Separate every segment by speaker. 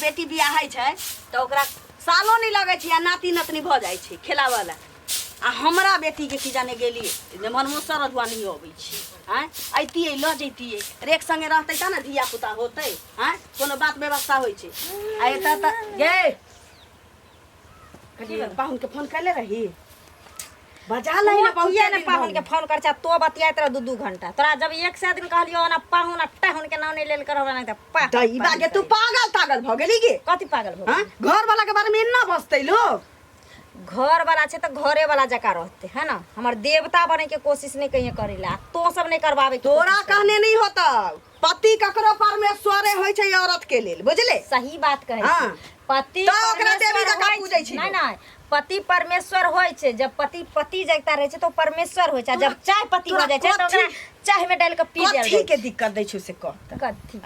Speaker 1: बेटी बियाह है छै तो ओकरा सालो नहीं लगे छै आ नाती नतनी भ जाय छै खेलावाला आ हमरा बेटी के की जाने गेली जे मनमो सरधुआ नहीं होबै छी हैं आइतिए ल जइतिए रेक संगे रहतै त ना धिया पुता होतै हैं कोनो बात व्यवस्था होय छै आ एता त गे कथि पाहुन के फोन कैले रही बजा लै ना
Speaker 2: पाहुन के फोन कर तो बतियात रह 2-2 घंटा तोरा जब एक से दिन कहलियो ना पाहुन टाहुन के नाम नहीं लेल कर हमरा नहीं त
Speaker 1: दई बागे तू पागल भ गेली गे
Speaker 2: कथि पागल भ
Speaker 1: हां घर वाला के बारे में ना बसतै लोग
Speaker 2: घर वाला छे तो घरे वाला जका रहते है ना हमर देवता बने के कोशिश नहीं कहिए करेला तो सब नहीं करवावे
Speaker 1: तोरा कहने नहीं होता पति ककरो परमेश्वरे होय छै औरत के लेल बुझले
Speaker 2: सही बात कहे
Speaker 1: हां
Speaker 2: पति
Speaker 1: तो ओकरा देवी जका पूजै छी
Speaker 2: नहीं नहीं पति परमेश्वर होय छै जब पति जगता रहे छै तो परमेश्वर होय छै जब चाय पति हो जाय छै तो ओकरा चाय में डाल के पी जाय
Speaker 1: कथि के दिक्कत दै छै से कह
Speaker 2: कथि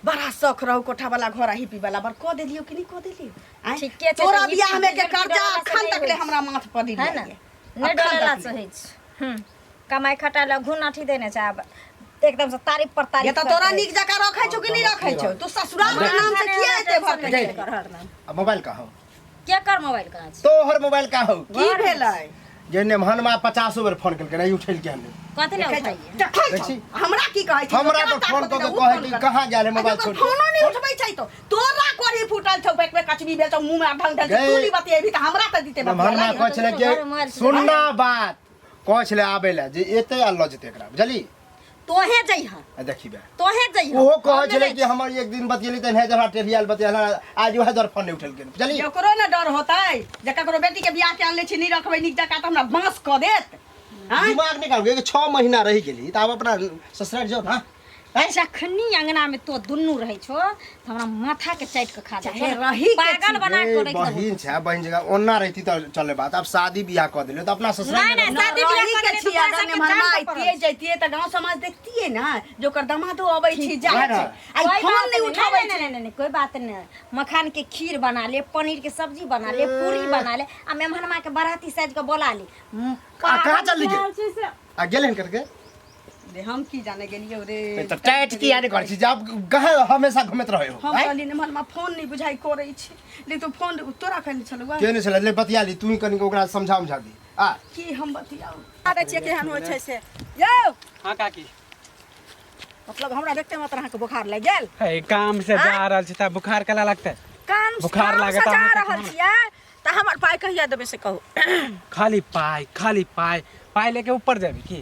Speaker 1: बड़ा शौक रहू कोठा वाला घर आही पी वाला बर क देलियो कि नहीं क देलियो
Speaker 2: ठीके छै
Speaker 1: तोरा बियाह में के कर्जा अखन तक ले हमरा माथ पर दिल
Speaker 2: है ना नहीं डोलेला सही छै कमाई खटाला घुन अठी देने छै अब एकदम से तारीफ पर तारीफ
Speaker 1: ये तो तोरा निक जका रखै छौ कि नहीं रखै छौ तू ससुराल के नाम से किया एते भर के
Speaker 3: अब मोबाइल का हो
Speaker 2: क्या कर मोबाइल का
Speaker 3: तोहर मोबाइल का हो
Speaker 1: की भेलै
Speaker 3: जेने हनमा 50 बेर फोन करके नहीं उठैल के हने
Speaker 2: कथि ले उठाइए
Speaker 1: देखै हमरा की कहै छै
Speaker 3: हमरा तो फोन तो कहे कि कहां गेले मोबाइल छोड़
Speaker 1: फोनो नहीं उठबै छै तो तोरा कोरी फुटल छौ पेट में कचबी बेचौ मुंह में ढंग ढंग तू नहीं बतिएबी त हमरा त दिते
Speaker 3: हनमा कहै छले कि सुनना बात कहै छले आबेला जे एते आ ल जते एकरा बुझली
Speaker 2: तोहे जइहा
Speaker 3: देखिबे
Speaker 2: तोहे जइहा
Speaker 3: ओहो कहै छले कि हमर एक दिन बतिएली त है जरा टेरियल बतिएला आज वह दर फोन नहीं उठल के बुझली
Speaker 1: ओकरो न डर होतै जे ककरो बेटी के बियाह के आनले छी नहीं रखबै निक जका त हमरा बांस क देत
Speaker 3: दिमाग निकाल के 6 महीना रही गेली त अब अपना ससुराल जाओ ना
Speaker 2: जखनी अंगना में तो दुन्नू रहे छो त हमरा माथा के चाट के खा जाए
Speaker 1: रही
Speaker 2: पागल बना के रख दो
Speaker 3: बहिन छै बहिन जगह ओन्ना रहती त चले बात अब शादी बियाह क दिले त अपना ससुराल
Speaker 2: नहीं नहीं शादी बियाह कर
Speaker 1: छी अगर ने मनमा आइतिए जइतिए त गांव समाज देखतिए ना जो कर दमादो अबै छी जाय छै आई फोन नहीं उठाबै
Speaker 2: नहीं नहीं नहीं कोई बात नहीं मखान के खीर बना ले पनीर के सब्जी बना ले पूरी बना ले आ मेहमानमा के बाराती साज के बोला ले
Speaker 3: कहां चल गे आ गेलन करके
Speaker 1: हम की जाने गेलियो रे
Speaker 3: त टाइट की याद कर छी जब कहां हमेशा घुमत रहे हो
Speaker 1: हम कहली ने मनमा फोन नहीं बुझाई करै छी ले तो फोन तोरा कहली छलवा
Speaker 3: केने छले ले बतियाली तू ही कनी ओकरा समझा दी आ
Speaker 1: की हम बतियाऊ आबे छिए केहन होय छै से यौ
Speaker 4: हां काकी
Speaker 1: मतलब हमरा देखते मत अहाँ के बुखार लग गेल
Speaker 4: है काम से जा रहल छी त बुखार कला लगते
Speaker 1: कान
Speaker 4: बुखार लागत
Speaker 1: जा रहल छिए त हमर पाई कहिया देबे से कहू
Speaker 4: खाली पाई लेके ऊपर जाबी की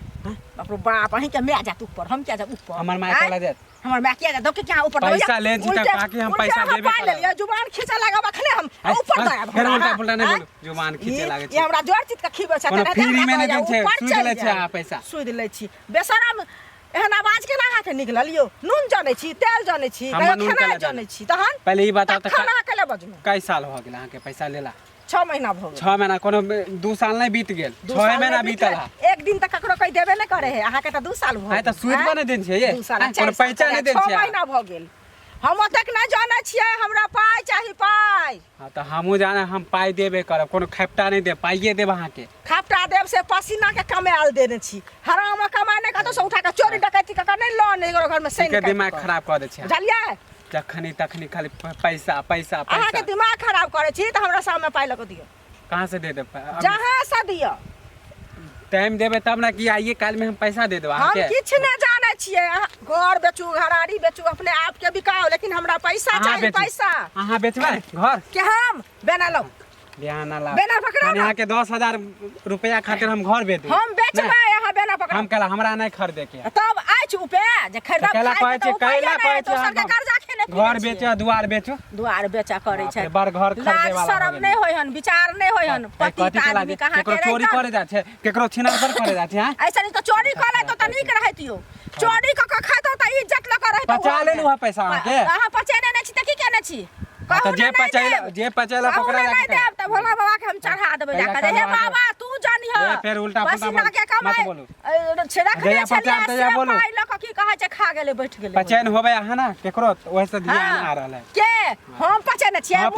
Speaker 1: बाप रे बाप अहीं के मैं जात ऊपर हम क्या जाब ऊपर
Speaker 4: हमर माय कला देत
Speaker 1: हमर मैं क्या जात के क्या ऊपर
Speaker 4: पैसा ले जी त काकी हम पैसा देबे
Speaker 1: कर जुबान खींचा लगा बखले हम ऊपर जाब
Speaker 4: फिर उल्टा पुल्टा नहीं बोलू जुबान खींचे लागे
Speaker 1: ये हमरा जोर चित के खीबे छै
Speaker 4: कोनो फ्री में नहीं छै सुध ले छै पैसा
Speaker 1: सुध ले छी बेशरम एहन आवाज के लगा के निकललियो नून जाने छी तेल जाने छी खाना जाने छी तहन
Speaker 4: पहले ई बताओ त
Speaker 1: खाना के ले बजू
Speaker 4: कई साल हो गेल अहाँ के पैसा लेला
Speaker 1: 6 महीना भ गेल
Speaker 4: 6 महीना कोनो 2 साल नहीं बीत गेल 6 महीना बीतल है
Speaker 1: एक दिन तक ककरो कहि देबे नहीं करे है अहाँ के त 2 साल भ
Speaker 4: है त सुध बने दिन छै ये
Speaker 1: 2 साल
Speaker 4: कोनो पैसा नहीं देन
Speaker 1: 6
Speaker 4: छै
Speaker 1: महीना भ गेल हम ओतक ना जाने छिए हमरा पाई चाहि पाई
Speaker 4: हां त हमहु जाने हम पाई देबे करब कोनो खपटा नहीं दे पाइए देब अहाँ के
Speaker 1: खपटा देव से पसीना के कमाल देने छी हराम कमाने का तो से उठा के चोरी डकैती का नहीं लोन एगो घर में सैन
Speaker 4: के दिमाग खराब कर दे छै
Speaker 1: बुझलिए
Speaker 4: जखनी तखनी खाली पैसा पैसा
Speaker 1: अहाँ के
Speaker 4: पैसा
Speaker 1: दिमाग खराब करे छी त हमरा सामने पाई लग दियो
Speaker 4: कहां से दे दे
Speaker 1: जहां से दियो
Speaker 4: टाइम देबे तब ना कि आइए काल में हम पैसा दे देब
Speaker 1: हम
Speaker 4: अहाँ के
Speaker 1: किछ न जाने छिए घर बेचू घराड़ी बेचू अपने आप के बिकाओ लेकिन हमरा पैसा चाहिए पैसा
Speaker 4: अहाँ बेचबै घर
Speaker 1: के हम बेना लो
Speaker 4: बियाना ला
Speaker 1: बेना पकड़ा
Speaker 4: यहाँ के 10,000 रुपया खातिर हम घर बेच देब
Speaker 1: हम बेचबै यहाँ बेना पकड़ा
Speaker 4: हम कहला हमरा नहीं खरीदे के
Speaker 1: तब आइ छु पे जे खरीदा
Speaker 4: कहला कहै छै कहला कहै छै
Speaker 1: सरकार कर्जा खेने
Speaker 4: घर बेचो दुआर बेचो
Speaker 1: दुआर बेचा करे छै
Speaker 4: बड़ घर खरीदे वाला
Speaker 1: शरम नहीं होय हन विचार नहीं होय हन पति आदमी कहां के
Speaker 4: चोरी करे जा छै केकरो छिनार करे जा छै हां
Speaker 1: ऐसा नहीं तो चोरी करे तो तनिक रहतियो चोरी क खातो त इज्जत ल करे
Speaker 4: पचा लेलु है पैसा अहाँ के
Speaker 1: अहाँ पचेने नहीं छी त की केने छी
Speaker 4: तो जे पचैला पकड़ा
Speaker 1: नहीं देब त भोला बाबा के हम चढ़ा देबै जाकर हे बाबा तू जानी है
Speaker 4: फिर उल्टा पुल्टा मत बोलू
Speaker 1: छिड़क दे
Speaker 4: जया पचार त जा बोलू
Speaker 1: पाई ल की कहे छै खा गेले बैठ गेले
Speaker 4: पचैन होबे अहाँ ना केकरो वैसे ध्यान आ रहल है
Speaker 1: के हम पचैन छियै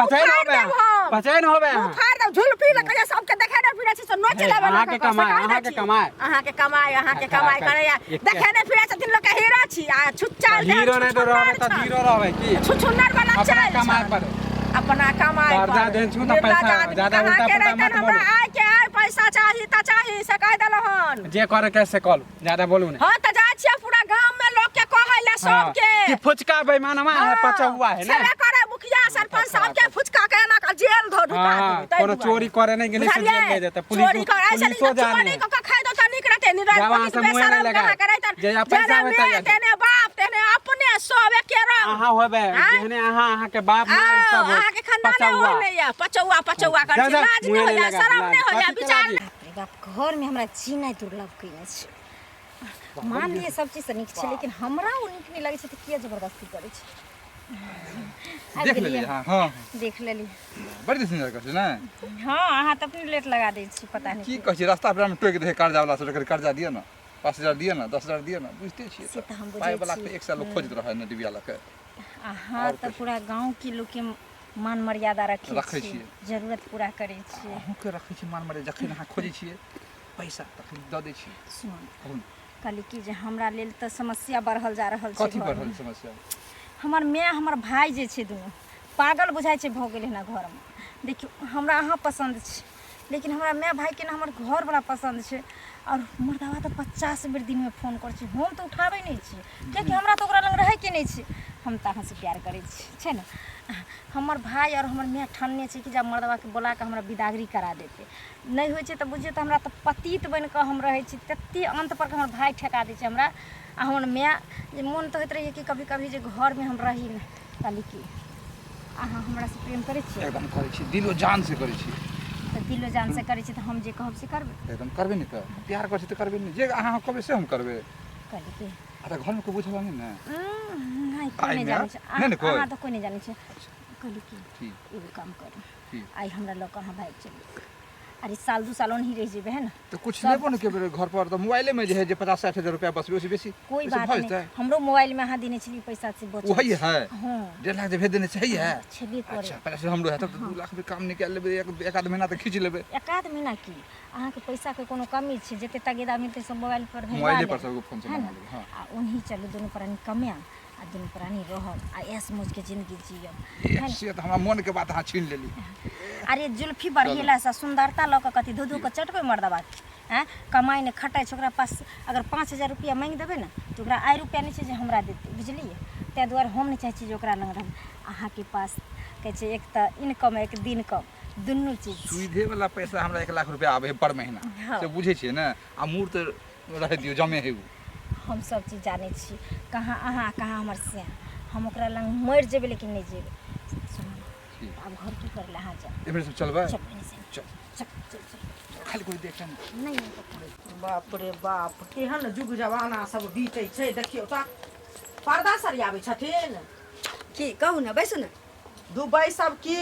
Speaker 4: पचैन होबे
Speaker 1: हम फाड़ दब झुलपी ल कहिया सबके देखे न फिरे छै नोच लेबे
Speaker 4: अहाँ के कमाई
Speaker 1: अहाँ के कमाई करे देखे न फिरे छथिन लोग के हीरो छी आ छुच्चा
Speaker 4: हीरो नहीं तो रहबे त हीरो रहबे की
Speaker 1: छुछुन्नर वाला
Speaker 4: अपना
Speaker 1: चाल
Speaker 4: कमाई पर
Speaker 2: अपना कमाई
Speaker 4: कर्जा देन छु त पैसा ज्यादा उल्टा पुल्टा मत बोलू।
Speaker 2: हमरा आय के आय पैसा चाही त चाही से कह देलहन।
Speaker 4: जे करे के से कल ज्यादा बोलू ने।
Speaker 2: हां त जाय छियै पूरा गांव में लोग के कहैले सबके
Speaker 4: कि फुचका बेईमानवा है पचौआ है ना।
Speaker 2: से करे मुखिया सरपंच साहब के फुचका के ना का जेल धो ढुका दे।
Speaker 4: कोनो चोरी करे नहीं गेले से जेल ले जाते पुलिस।
Speaker 2: चोरी करे ऐसे नहीं चोरी क खाय दो त निक रहते पुलिस बेशरम कहा करे त
Speaker 4: जे पैसा होता है
Speaker 2: तेने बाप तेने अपने सब के रंग
Speaker 4: आहा होबे जेहने आहा के बाप मार सब
Speaker 2: आहा के खानदान हो नहीं या पचौआ कर लाज नहीं हो जा शर्म नहीं हो जा विचार। घर में हमरा जी नहीं दुर्लभ कइने छै। मान लिए सब चीज से नीक छै लेकिन हमरा ओ नीक नहीं लगे छै त किया जबरदस्ती करे छै।
Speaker 5: देख लेली। हां
Speaker 2: देख लेली
Speaker 5: बड़ी सुंदर कर छै ना।
Speaker 2: हां अहाँ त अपने लेट लगा दै छी पता नहीं
Speaker 5: की कहै छै रास्ता पर हम टोक दे कर्जा वाला से कर्जा दियो ना 5000 दियो ना 10000 दियो ना बुझते छियै
Speaker 2: से त हम
Speaker 5: पाई
Speaker 2: बुझै
Speaker 5: वाला
Speaker 2: छी।
Speaker 5: पे एक साल लोग खोजत रहे ना डिबिया लके।
Speaker 2: अहाँ त पूरा गांव के लोग के मान मर्यादा
Speaker 5: रखै
Speaker 2: रखै छी
Speaker 5: छियै।
Speaker 2: जरूरत पूरा करै छी।
Speaker 5: अहूँ के रखै छी मान मरे जखन अहाँ खोजै छियै पैसा तखन द दै छी।
Speaker 2: सुन कहली कि जे हमरा लेल त समस्या बढ़ल जा रहल छै।
Speaker 5: कथी बढ़ल समस्या?
Speaker 2: हमर माय हमर भाई जे छै दुनू पागल बुझाइ छै भऽ गेलै ना घर में। देखियो हमरा अहाँ पसंद छै लेकिन हमरा माय भाई के ना हमर घर बड़ा पसंद छै। और मर्दावा तो 50 बेर दिन में फोन कर छी हम तो उठाबै नहीं छी कियाकि हमरा तो ओकरा लग रहे के नहीं छै। हम त अहाँ से प्यार करै छी छै ना। हमर भाई और हमर माय ठानने छै कि जब मर्दावा के बोला के हमरा विदागरी करा देते नहीं होइ छै त बुझिए त हमरा त पतित बन के हम रहै छी तत्ते अंत पर हमर भाई ठेका दै छै हमरा। आ हमर माय जे मन तो होइत रहिए कि कभी कभी जे घर में हम रही न कहली कि अहाँ हमरा से प्रेम करै छी
Speaker 5: एकदम करै छी दिलो जान से करै छी।
Speaker 2: त दिलो जान से करै छी त हम जे कहब से करबै।
Speaker 5: एकदम करबे नहीं त प्यार कर छी त करबे नहीं जे अहाँ कहबे से हम करबे।
Speaker 2: कहली कि
Speaker 5: अरे घर में को बुझल नहीं ना।
Speaker 2: नहीं कोई
Speaker 5: आई
Speaker 2: नहीं
Speaker 5: माय?
Speaker 2: जाने छै
Speaker 5: नहीं ना कोई?
Speaker 2: अहाँ तो कोई नहीं जाने छै। कहली कि
Speaker 5: ठीक
Speaker 2: एगो काम करू
Speaker 5: ठीक।
Speaker 2: आई हमरा लोग कहाँ भाग चली अरे साल 2 साल ओनही रह जेबे है ना।
Speaker 5: तो कुछ लेबो न के घर पर तो मोबाइले में जे है जे 50-60 हजार रुपया बस बेसी
Speaker 2: कोई
Speaker 5: वैसे
Speaker 2: बात
Speaker 5: भऽ
Speaker 2: नहीं
Speaker 5: जेतै?
Speaker 2: हमरो मोबाइल में अहाँ देने छली पैसा से बचल
Speaker 5: वही है
Speaker 2: हां
Speaker 5: 1.5 लाख भेज देने चाहिए है।
Speaker 2: छेबे करे।
Speaker 5: अच्छा पहले हम रहे तब 2 लाख रुपया काम निकाल लेबे एक आध महीना तक खींच लेबे।
Speaker 2: एकाध महीना की अहाँ के पैसा के कोनो कमी छै जते तगेदा मिलते सब मोबाइल पर भेजवा
Speaker 5: मोबाइले
Speaker 2: ले
Speaker 5: पर सबको फोन से
Speaker 2: है
Speaker 5: मंगा
Speaker 2: ना?
Speaker 5: लेबे। हां
Speaker 2: आ ओनही चलू दोनों प्राणी कमाया आ दोनों प्राणी रहब आ ऐस मौज के जिंदगी जियब है ना?
Speaker 5: से तो हमरा मन के बात अहाँ छीन लेली।
Speaker 2: अरे जुल्फी बढ़ेला सा सुंदरता लऽ के कथी धो के चटबे मर्दवा हैं कमाई ने खटाई छै ओकरा पास अगर 5000 रुपया मांग देबे ना तो ओकरा आइ रुपया नहीं छै जे हमरा देते बुझलिए। तै दुआरे हम नहीं चाहै छी जे ओकरा लग रह अहाँ के पास कहै छै एक त इनकम एक दिन कम दुनू चीज
Speaker 5: सुविधे वाला पैसा हमरा 1 लाख रुपया आवे है पर महीना
Speaker 2: हाँ।
Speaker 5: से बुझे छिए ना आ मूर्त रह दियो जमे है उ।
Speaker 2: हम सब चीज जाने छी कहाँ अहाँ कहाँ हमर से हम ओकरा लग मर जेबे लेकिन नहीं जेबे। सुनो अब घर की करले अहाँ जा
Speaker 5: एबे सब चलबे
Speaker 2: चल चल चल चल
Speaker 5: खाली कोई देखे
Speaker 2: नहीं
Speaker 6: बाप रे बाप केहन जुग जमाना सब बीतै छै देखियौ त पर्दा सरियाबै छथिन
Speaker 1: की कहू ना बैसू ना।
Speaker 6: दुबई सब की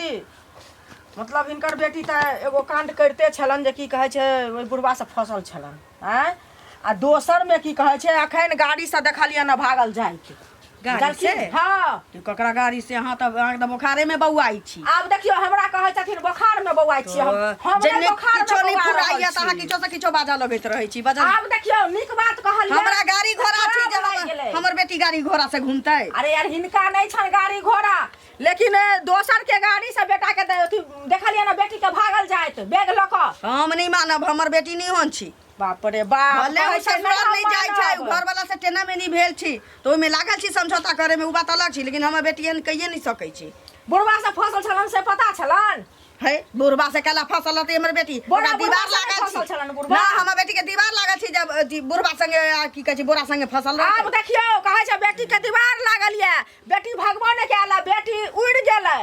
Speaker 6: मतलब हिनकर बेटी त एगो कांड करिते छलन जे की कहै छै ओइ बुढ़वा से फसल छलन हैं आ दोसर में की कहै छै अखन गाड़ी से देखलिए न भागल जाय के
Speaker 1: गाड़ी से?
Speaker 6: हां
Speaker 1: तो ककरा गाड़ी से अहाँ तब एकदम बुखारे में बौआई छी।
Speaker 6: आब देखियो हमरा कहै छथिन बुखार में बौआइ छी हम
Speaker 1: जन्ने
Speaker 6: बुखार में
Speaker 1: किछो नहीं
Speaker 6: बौआ रहल
Speaker 1: फुराइया त अहाँ
Speaker 6: छी।
Speaker 1: किछो से किछो बाजा लगैत रहै छी बजा।
Speaker 6: आब देखियो नीक बात कहलिए
Speaker 1: हमरा गाड़ी घोड़ा छी जे हमर बेटी गाड़ी घोड़ा से घूमतै।
Speaker 6: अरे यार हिनका नहीं छन गाड़ी घोड़ा लेकिन दोसर के गाड़ी से बेटा के देखलिए ना बेटी के भागल जाइत बैग ल क।
Speaker 1: हम नहीं मानब हमर बेटी नहीं होन छी।
Speaker 6: बाप रे बाप
Speaker 1: भले होय छै ससुराल नहीं जाय छै घर वाला से टेना में नहीं भेल छी तो ओय में लागल छी समझौता करे में उ बात अलग छी लेकिन हमर बेटी एहन कहिए नहीं सकै छी।
Speaker 6: बुढ़वा से फसल छलन से पता छलन
Speaker 1: है बुढ़वा से कला फसल होते हमर बेटी
Speaker 6: बुढ़वा
Speaker 1: दीवार
Speaker 6: से
Speaker 1: लागल
Speaker 6: फसल
Speaker 1: छी
Speaker 6: छलन बुढ़वा।
Speaker 1: ना हमर बेटी के दीवार लागल छी जब बुढ़वा संगे की कहै छै बोरा संगे फसल
Speaker 6: आब
Speaker 1: रहतै।
Speaker 6: देखियो कहै छै बेटी के दीवार लागल ये बेटी भगवान ने केला बेटी उड़ गेलै।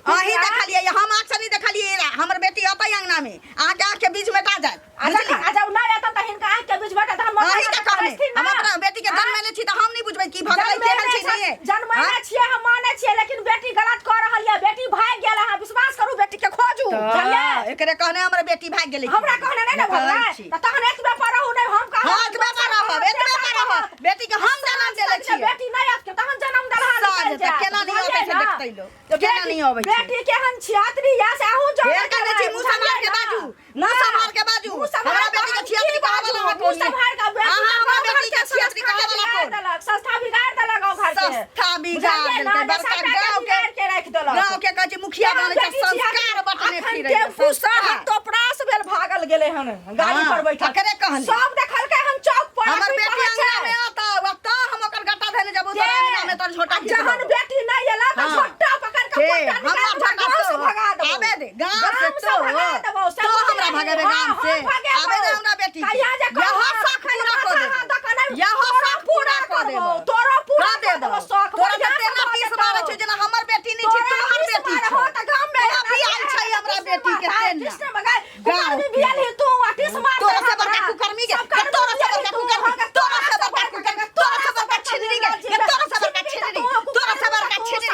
Speaker 1: अहीं देखलिए हम आँख से नहीं देखलिए हमर बेटी अतै अंगना में अहाँ के आँख के बीच में टा जाय।
Speaker 6: अच्छा ना एत त हिनका आँख के बीच बैठा त हम
Speaker 1: अहीं के कहने हम अपना बेटी के जन्मले छी त हम नहीं बुझबै की भगलै केहन छी नहीं
Speaker 6: जन्मले छियै हम माने छियै लेकिन बेटी गलत कर रहल ये बेटी भाग गेल अहाँ विश्वास करू बेटी के खोजू बुझलिए।
Speaker 1: एकरे कहने हमर बेटी भाग गेलै
Speaker 6: हमरा कहने नहीं ना भगलै त तहन एक बे पर रहू नहीं हम कह
Speaker 1: हां एक बे पर रहब एक बे पर रहब बेटी के हम जन्म देले छी
Speaker 6: बेटी नहीं आत के तहन जन्म दलहा
Speaker 1: साज केना नहीं आबै छै देखतै लो केना नहीं आबै छै
Speaker 6: बेटी केहन छियात्री या से आहू जो
Speaker 1: फेर कहै छी मुंह संभाल के बाजू मुंह संभाल के बाजू हमरा बेटी के छियात्री कहब वाला
Speaker 6: मुंह संभाल के बेटी
Speaker 1: अहाँ हमर बेटी के छियात्री कहब वाला
Speaker 6: बिगाड़ देलक संस्था बिगाड़ देलक गांव घर के
Speaker 1: संस्था बिगाड़ देलकै बड़का गांव
Speaker 6: के रख देलक
Speaker 1: गांव के कहै छै मुखिया
Speaker 6: चल गेले हन गाड़ी पर बैठल
Speaker 1: ककरे कहनी
Speaker 6: सब देखल के हम चौक पर
Speaker 1: हमर बेटी अंगना में आता अब त हम ओकर गट्टा धने जब तोर अंगना में तोर छोटा
Speaker 6: जहन बेटी नहीं एला त छोटा पकड़ के
Speaker 1: हमरा
Speaker 6: भगा दो
Speaker 1: आबे दे गांव से तो हमरा भगाबे गांव से आबे दे हमरा बेटी यह शौक पूरा कर दे यह शौक पूरा कर दे
Speaker 6: तोरा पूरा
Speaker 1: दे दो तोरा त तेना पीस मारे छै जेना हमर बेटी नहीं छै तोहर बेटी छै
Speaker 6: त गांव में
Speaker 1: अभी आइल छै हमरा बेटी के तेना
Speaker 6: कृष्ण मगाई गाड़ी बियाल ही तू आटिस मार
Speaker 1: तोरा से बड़का कुकर्मी के तोरा से बड़का कुकर्मी तोरा से बड़का कुकर्मी तोरा से बड़का छिनरी के तोरा से बड़का छिनरी तोरा से बड़का छिनरी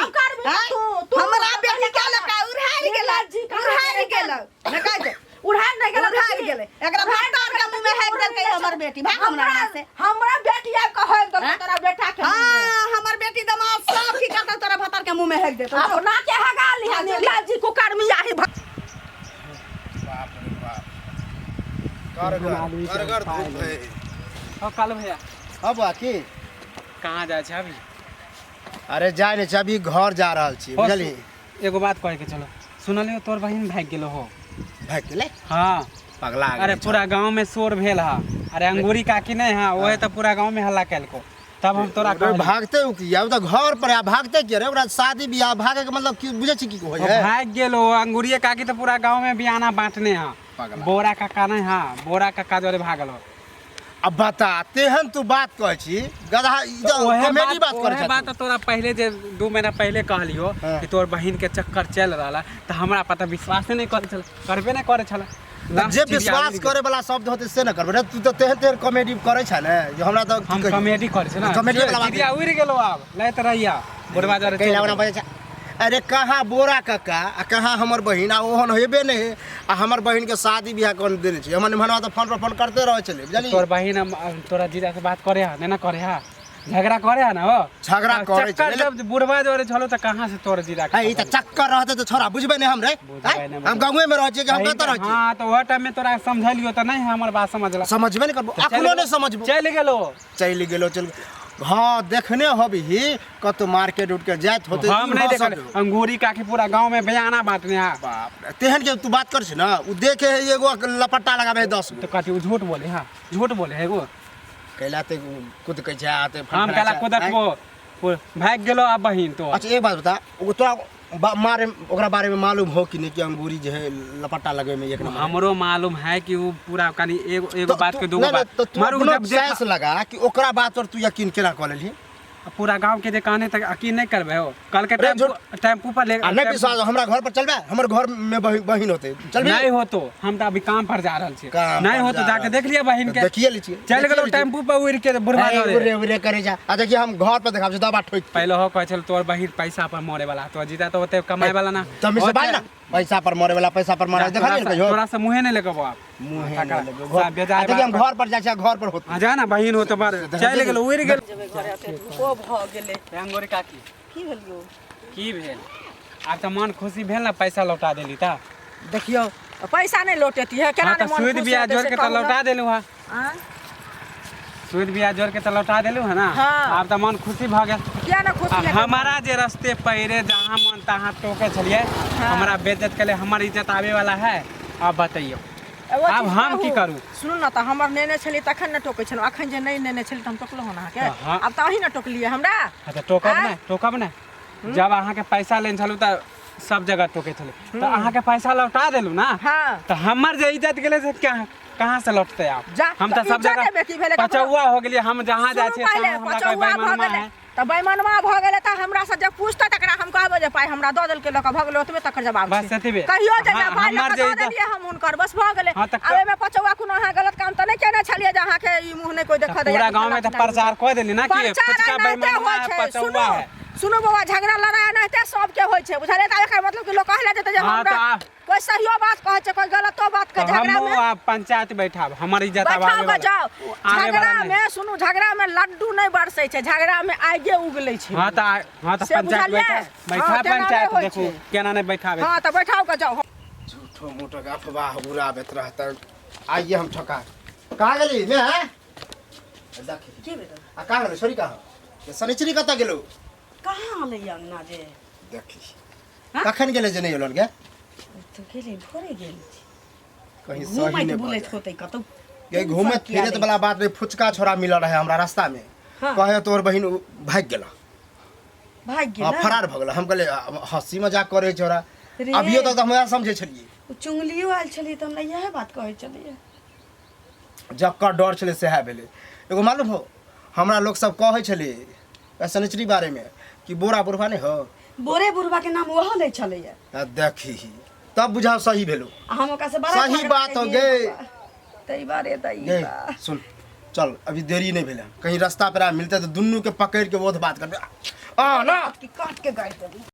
Speaker 1: हमरा बेटी के लका उड़ार गेल न कह दे
Speaker 6: उड़ार नहीं गेल
Speaker 1: उड़ार गेल एकरा भातार के मुंह में हैक देलकै हमर बेटी भाग हमरा से
Speaker 6: हमरा बेटी आ कहे तो तोरा बेटा के
Speaker 1: हां हमर बेटी दमाद सब की करता तोरा भातार के मुंह में हैक देतो
Speaker 6: अपना के हगा लिया लाल जी कुकर्मी आही
Speaker 3: बाप रे बाप कारगर धूप है
Speaker 4: हो काल भैया
Speaker 3: अब आकी
Speaker 4: कहाँ जाइ छै अभी
Speaker 3: अरे जाय ने छै अभी घर जा रहल छी बुझली
Speaker 4: एगो बात कहे के चलो सुनलियो तोर बहिन भाग गेलो हो
Speaker 3: भाग गेलै
Speaker 4: हाँ
Speaker 3: पगला
Speaker 4: अरे पूरा गांव में शोर भेल हा अरे अंगूरी काकी नहीं हा ओहे तो पूरा गांव में हल्ला कैलको तब हम तोरा कहलियै
Speaker 3: भागते हो कि अब तो घर पर आ भागते कि रे ओकरा शादी बियाह भागे के मतलब की बुझे छी की होय है
Speaker 4: भाग गेलो अंगूरिये काकी तो पूरा गांव में बियाना बांटने हा
Speaker 3: पगला।
Speaker 4: बोरा काका नहीं हा बोरा काका जोरे भागल हो
Speaker 3: अब बता तेहन तू बात कहै छी गधा कॉमेडी बात करे
Speaker 4: ओहे बात तोरा पहले जे 2 महीना पहले कहलियो
Speaker 3: हाँ।
Speaker 4: कि तोर बहिन के चक्कर चल रहला त हमरा पता विश्वास नहीं करे छल करबे नहीं करे छल
Speaker 3: जे विश्वास करे वाला शब्द होते से न करबे रे तू तो तेहन कॉमेडी करे छ ने जो हमरा तो
Speaker 4: हम कॉमेडी करे छ ना
Speaker 3: कॉमेडी वाला बात
Speaker 4: दीदिया उड़ गेलो अब लैत रहिया बुढ़वा जोरे
Speaker 3: कहला बना बजे अरे कहाँ बोरा काका आ कहाँ हमर बहिन आ ओहन हेबे नहीं आ हमर बहिन के शादी बियाह कर देने छी हमर मनवा तो फोन पर फोन करते रहे चले बुझली
Speaker 4: तोर बहिन तोरा जीजा से बात करे हा नहीं ना करे हा झगड़ा करे हा ना हो
Speaker 3: झगड़ा करे
Speaker 4: चक्कर जब बुढ़वा जोरे छलो त कहां से तोर जीजा
Speaker 3: ई त चक्कर रहते तो छोरा बुझबे नहीं हम रे हम गांवे में रह छी कि हम कत रह छी
Speaker 4: हां तो वो टाइम में तोरा समझलियो त नहीं हमर बात समझला
Speaker 3: समझबे नहीं करबो अखनो नहीं समझबो
Speaker 4: चल गेलो
Speaker 3: चल हाँ देखने होबी ही कत मार्केट उठ के जात होते
Speaker 4: हम नहीं देखल अंगूरी काकी पूरा गांव में बयाना बांटने हा
Speaker 3: बाप रे तेहन के तू बात कर छी ना उ देखे है एगो लपट्टा लगाबे 10
Speaker 4: तो कहती उ झूठ बोले हां झूठ बोले है एगो
Speaker 3: कैला ते कुद के जा आते
Speaker 4: हम कहला कुदक वो भाग गेलो अब बहिन तो
Speaker 3: अच्छा एक बात बता वो तोरा मारे ओकरा बारे में मालूम हो कि नहीं कि अंगूरी जो है लपट्टा लगे में एक नंबर
Speaker 4: हमरो मालूम है कि वो पूरा कनी एगो बात के दूगो बात
Speaker 3: मारू जब सेंस लगा कि ओकरा बात पर तू यकीन केना कर लेली
Speaker 4: पूरा गांव के जे कहने तक यकीन नहीं करबे हो कल के टेम्पू पर ले
Speaker 3: नहीं विश्वास हमरा घर पर चलबे हमर घर में बहिन होते चलबे
Speaker 4: नहीं हो तो हम तो अभी काम पर जा रहल छी नहीं हो तो जाके देख लिया बहिन के
Speaker 3: देखिए लीजिए
Speaker 4: चल गेलो टेम्पू पर उड़ के बुढ़वा
Speaker 3: उरे उरे करे जा आ देखिए हम घर पर देखाब दबा ठोक
Speaker 4: पहले हो कह चल तोर बहिन पैसा पर मरे वाला तो जीता तो होते कमाए वाला ना
Speaker 3: तब से बात ना पैसा पर मरे वाला पैसा पर मरे देखा नहीं कहियो
Speaker 4: तोरा से मुंहे नहीं लेके आप
Speaker 3: मुंह देखिए हम घर पर जाए घर पर होते
Speaker 4: आ जा ना बहिन हो तो बार चल गेलो उड़ गेल
Speaker 1: ओ भ गेले
Speaker 4: अंगूरी काकी
Speaker 1: की भेलियो
Speaker 4: की भेल आब तो मन खुशी भेल ना पैसा लौटा देली ता
Speaker 6: देखियो पैसा नहीं लौटेती है केना
Speaker 4: हाँ, तो
Speaker 6: नहीं मन
Speaker 4: सूद ब्याज जोड़ के तो लौटा देलू हा सूद ब्याज जोड़ के तो लौटा देलू है ना
Speaker 6: हाँ।
Speaker 4: अब तो मन खुशी भ गेल
Speaker 6: क्या ना खुशी है
Speaker 4: हमारा जे रास्ते पैरे जहाँ मन तहाँ टोके छलिए हमारा बेइज्जत के लिए हमार इज्जत आवे वाला है अब बताइयो अब हम की करू
Speaker 6: सुनू ना तो हमर नेने छली तखन न टोकै छल अखन जे नहीं नेने छली त हम टोकलो हो ना के
Speaker 4: हाँ।
Speaker 6: अब त अही न टोकलिए हमरा
Speaker 4: अच्छा टोकब नहीं जब अहाँ के पैसा लेन छलू तो सब जगह टोके छले तो अहाँ के पैसा लौटा देलू ना
Speaker 6: हाँ।
Speaker 4: तो हमर जे इज्जत गेले से क्या कहाँ से लौटते आप
Speaker 6: जा,
Speaker 4: हम तो
Speaker 6: तो
Speaker 4: सब
Speaker 6: इज्जत है, भेले
Speaker 4: जगह पचौआ हो गेलिए हम जहाँ जाए
Speaker 6: सुनू
Speaker 4: छियै
Speaker 6: पहिले,
Speaker 4: तहाँ हमरा
Speaker 6: पचौआ
Speaker 4: कोई
Speaker 6: भऽ
Speaker 4: बेईमानमा
Speaker 6: गेलै।
Speaker 4: है
Speaker 6: त बेईमानमा भ गेलै त हमरा से जब पूछता तकरा हम कहबै जे पाइ हमरा दऽ देलकै लऽ कऽ भऽ गेलै ओतबे तक जवाब
Speaker 4: बस
Speaker 6: छै
Speaker 4: एतबे।
Speaker 6: कहियो जे
Speaker 4: हाँ,
Speaker 6: पाइ लऽ
Speaker 4: हमर
Speaker 6: कऽ
Speaker 4: जे
Speaker 6: दऽ
Speaker 4: इज्जत-
Speaker 6: देलियै हम हुनकर बस भऽ गेलै
Speaker 4: हाँ, तऽ
Speaker 6: अब एहिमे पचौआ कोनो अहाँ गलत काम त नहीं केने छलियै जे अहाँके ई मुंह नहीं कोई देखऽ दैया
Speaker 4: पूरा गांव में तो प्रचार कह देली ना कि फुचका बेईमानमा है पचौआ है
Speaker 6: सुनो बाबा झगड़ा लड़ाई नहीं सबके होइ छै बुझलियै त एकर मतलब कि लोग कहले जेतै जे
Speaker 4: हाँ,
Speaker 6: हमरा
Speaker 4: तो
Speaker 6: कोई सहियो बात कहै छै कोई गलतो बात
Speaker 4: तो
Speaker 6: कहै झगड़ा
Speaker 4: हम
Speaker 6: में
Speaker 4: पंचायत बैठाब हमर इज्जत आब
Speaker 6: बैठाओ
Speaker 4: आवे
Speaker 6: के जाओ
Speaker 4: वाला आवे
Speaker 6: झगड़ा
Speaker 4: वाला
Speaker 6: में
Speaker 4: नहीं
Speaker 6: सुनू झगड़ा में लड्डू नहीं बरसै छै झगड़ा में आगे उगलै छै
Speaker 4: हाँ तो
Speaker 6: से
Speaker 4: पंचायत
Speaker 6: बुझलियै?
Speaker 4: बैठा
Speaker 6: हाँ, तेना
Speaker 4: पंचायत
Speaker 6: नहीं होइ
Speaker 4: देखू
Speaker 6: छै।
Speaker 4: केना नहीं बैठाबे
Speaker 6: हाँ तो बैठाओ के जाओ
Speaker 3: झूठो मोटो अफवाह उड़ाबैत रहता आइए हम ठका कहाँ गेली ने देखी
Speaker 1: की बेटा
Speaker 3: आ कहाँ गेलो छोरी कहाँ शनिचरी कतऽ गेलो
Speaker 1: कहाँ अलै अंगना जे
Speaker 3: देखी कखन गेले जे नहीं एलन गे
Speaker 1: तो गेली भोरे गेल छी
Speaker 3: कहीं सही
Speaker 1: घूमैत
Speaker 3: नहीं
Speaker 1: बुलैत
Speaker 3: भऽ
Speaker 1: होतै कतौ
Speaker 3: ये घूमे फिरत वाला बात नहीं, फुचका छोरा मिलल रहे हमरा रास्ता में।
Speaker 1: हाँ।
Speaker 3: कहे तोर बहिन भाग गेला,
Speaker 1: भाग गेल
Speaker 3: हाँ
Speaker 1: ना?
Speaker 3: फरार भऽ गेला। हम कहले हंसी मजाक करे छोरा,
Speaker 1: रे।
Speaker 3: अभियो तक हम समझे छलिए।
Speaker 1: उ चुंगलियो आयल छली त हमरा इएह बात कहै छलिए।
Speaker 3: जकर डर छले सेहा भेले। एगो मालूम हो हमरा लोग सब कहे छले सनिचरी बारे में कि बोरा बुरबा नहीं हो,
Speaker 1: बोरे बुढ़वा के नाम ओहो ले छलैया।
Speaker 3: आ देखी तब बुझाओ सही भेलो।
Speaker 1: आ हम ओकरा से बड़ा
Speaker 3: सही
Speaker 1: झगड़ा
Speaker 3: बात हो
Speaker 1: केलियै
Speaker 3: गई।
Speaker 1: बउआ। तै बारे तै
Speaker 3: गे सुन, चल अभी देरी नहीं भेले, कहीं रास्ता पर मिलते तो दुन्नू के पकड़ के वो बात करबे। आ ना
Speaker 1: काट के गाड़ देबी।